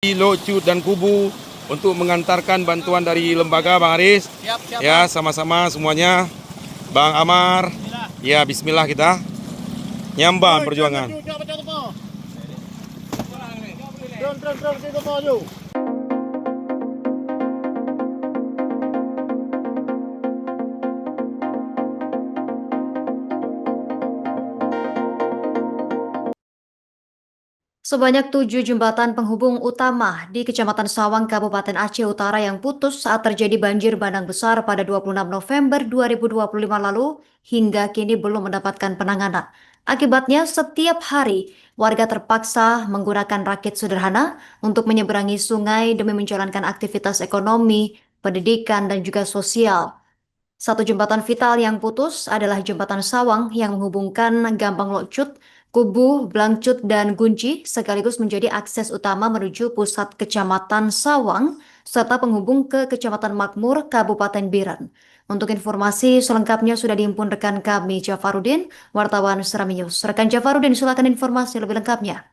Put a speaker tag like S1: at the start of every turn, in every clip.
S1: Locut dan Kubu untuk mengantarkan bantuan dari lembaga, Bang Aris.
S2: Siap,
S1: Ya, sama-sama semuanya. Bang Amar. Ya, bismillah kita. Nyambang perjuangan.
S3: Sebanyak 7 jembatan penghubung utama di Kecamatan Sawang, Kabupaten Aceh Utara yang putus saat terjadi banjir bandang besar pada 26 November 2025 lalu hingga kini belum mendapatkan penanganan. Akibatnya setiap hari warga terpaksa menggunakan rakit sederhana untuk menyeberangi sungai demi menjalankan aktivitas ekonomi, pendidikan, dan juga sosial. Satu jembatan vital yang putus adalah jembatan Sawang yang menghubungkan Gampang Lokcut, Kubu, Blangcut, dan Gunci sekaligus menjadi akses utama menuju pusat Kecamatan Sawang serta penghubung ke Kecamatan Makmur, Kabupaten Biren. Untuk informasi selengkapnya sudah dihimpun rekan kami Jafarudin, wartawan Seram News. Rekan Jafarudin, silakan informasi lebih lengkapnya.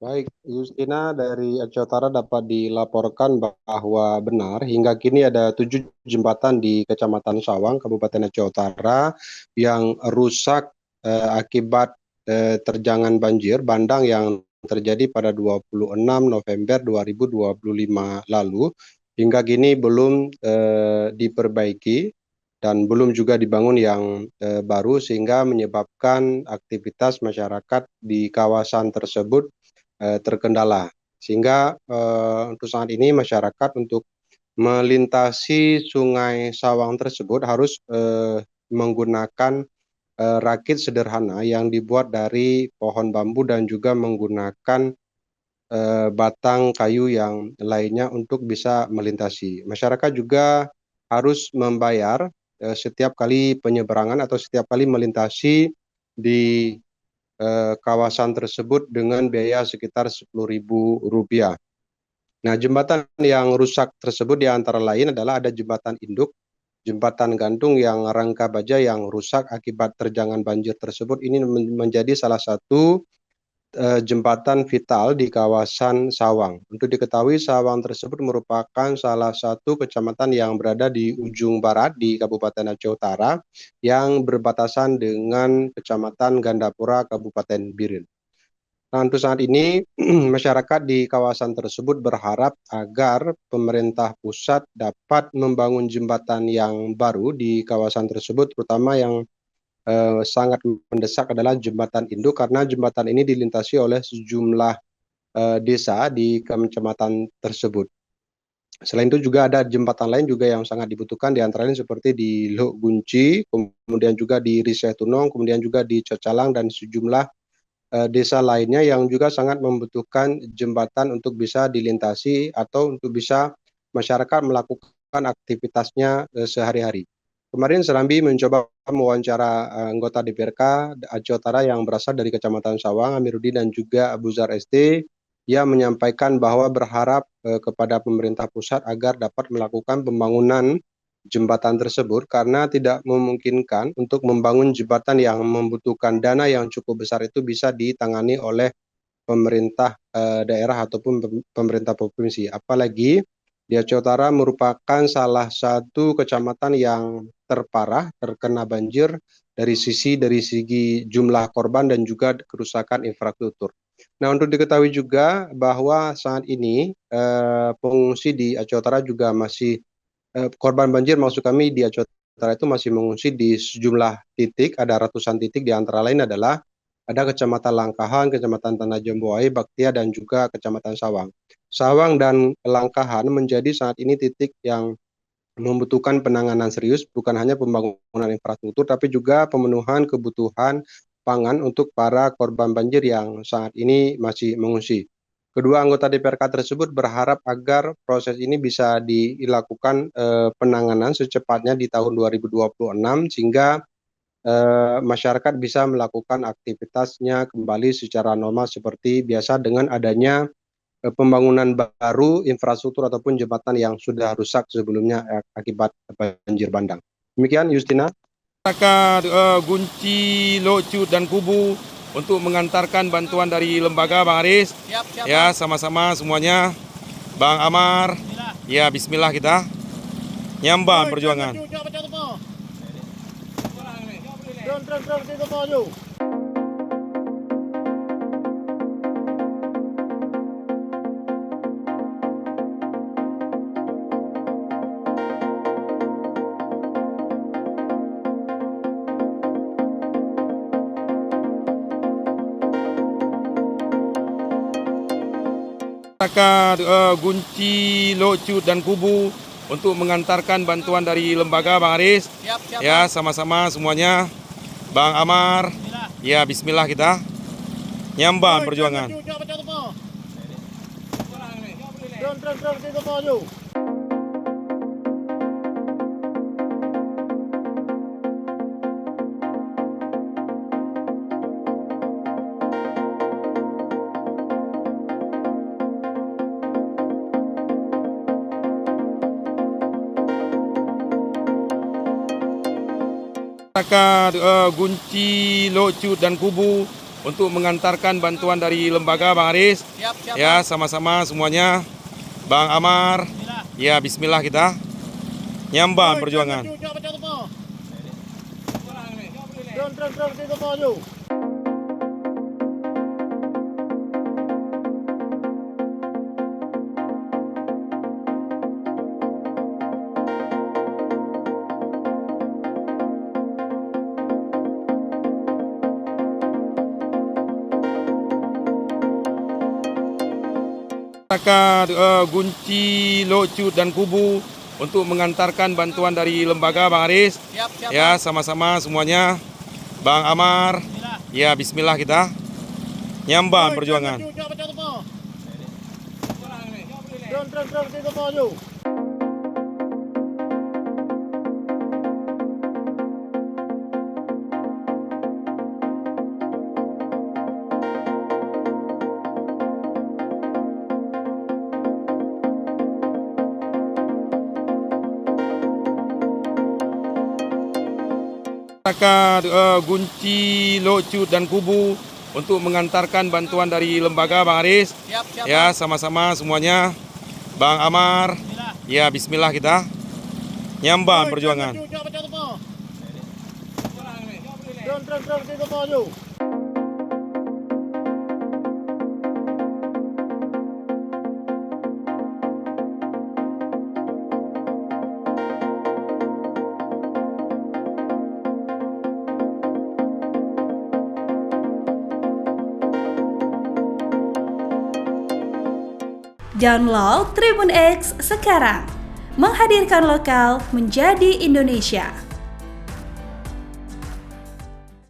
S4: Baik, Justina dari Aceh Utara dapat dilaporkan bahwa benar hingga kini ada 7 jembatan di Kecamatan Sawang, Kabupaten Aceh Utara yang rusak akibat terjangan banjir bandang yang terjadi pada 26 November 2025 lalu. Hingga kini belum diperbaiki dan belum juga dibangun yang baru sehingga menyebabkan aktivitas masyarakat di kawasan tersebut terkendala, sehingga untuk saat ini masyarakat untuk melintasi Sungai Sawang tersebut harus menggunakan rakit sederhana yang dibuat dari pohon bambu dan juga menggunakan batang kayu yang lainnya untuk bisa melintasi. Masyarakat juga harus membayar setiap kali penyeberangan atau setiap kali melintasi di kawasan tersebut dengan biaya sekitar Rp10.000. Nah, jembatan yang rusak tersebut di antara lain adalah ada jembatan induk, jembatan gantung yang rangka baja yang rusak akibat terjangan banjir tersebut. Ini menjadi salah satu jembatan vital di kawasan Sawang. Untuk diketahui, Sawang tersebut merupakan salah satu kecamatan yang berada di ujung barat di Kabupaten Aceh Utara yang berbatasan dengan Kecamatan Gandapura, Kabupaten Biren. Nah, untuk saat ini masyarakat di kawasan tersebut berharap agar pemerintah pusat dapat membangun jembatan yang baru di kawasan tersebut, terutama yang sangat mendesak adalah jembatan induk karena jembatan ini dilintasi oleh sejumlah desa di kecamatan tersebut. Selain itu juga ada jembatan lain juga yang sangat dibutuhkan, di antara lain seperti di Lok Gunci, kemudian juga di Riseh Tunong, kemudian juga di Cocalang dan sejumlah desa lainnya yang juga sangat membutuhkan jembatan untuk bisa dilintasi atau untuk bisa masyarakat melakukan aktivitasnya sehari-hari. Kemarin Serambi mencoba mewawancara anggota DPRK Aceh Utara yang berasal dari Kecamatan Sawang, Amiruddin dan juga Abu Zar ST. Ia menyampaikan bahwa berharap kepada pemerintah pusat agar dapat melakukan pembangunan jembatan tersebut karena tidak memungkinkan untuk membangun jembatan yang membutuhkan dana yang cukup besar itu bisa ditangani oleh pemerintah daerah ataupun pemerintah provinsi. Apalagi di Aceh Utara merupakan salah satu kecamatan yang terparah terkena banjir dari segi jumlah korban dan juga kerusakan infrastruktur. Nah, untuk diketahui juga bahwa saat ini pengungsi di Aceh Utara juga masih korban banjir, maksud kami di Aceh Utara itu masih mengungsi di sejumlah titik, ada ratusan titik, di antara lain adalah ada Kecamatan Langkahan, Kecamatan Tanah Jemboai, Baktia, dan juga Kecamatan Sawang. Sawang dan Langkahan menjadi saat ini titik yang membutuhkan penanganan serius, bukan hanya pembangunan infrastruktur, tapi juga pemenuhan kebutuhan pangan untuk para korban banjir yang saat ini masih mengungsi. Kedua anggota DPRK tersebut berharap agar proses ini bisa dilakukan penanganan secepatnya di tahun 2026 sehingga masyarakat bisa melakukan aktivitasnya kembali secara normal seperti biasa dengan adanya pembangunan baru infrastruktur ataupun jembatan yang sudah rusak sebelumnya akibat banjir bandang. Demikian Justina.
S1: Gunci, Locut dan Kubu untuk mengantarkan bantuan dari lembaga Bang Aris. Ya, sama-sama semuanya. Bang Amar. Ya, bismillah kita. Nyambang perjuangan. Gunci, Locut, dan Kubu untuk mengantarkan bantuan dari lembaga Bang Aris. Ya, sama-sama semuanya. Bang Amar. Ya, bismillah kita. Nyambang perjuangan. Gunci, Locut, dan Kubu untuk mengantarkan bantuan dari lembaga Bang Aris. Ya, sama-sama semuanya. Bang Amar. Ya, bismillah kita. Nyambang perjuangan. Gunci, Locut, dan Kubu untuk mengantarkan bantuan dari lembaga Bang Aris. Ya, sama-sama semuanya. Bang Amar. Ya, bismillah kita. Nyambang perjuangan. Gunci, Locut, dan Kubu untuk mengantarkan bantuan dari lembaga Bang Aris. Ya, sama-sama semuanya. Bang Amar. Ya, bismillah kita. Nyambang perjuangan.
S2: Download Tribun X sekarang, menghadirkan lokal menjadi Indonesia.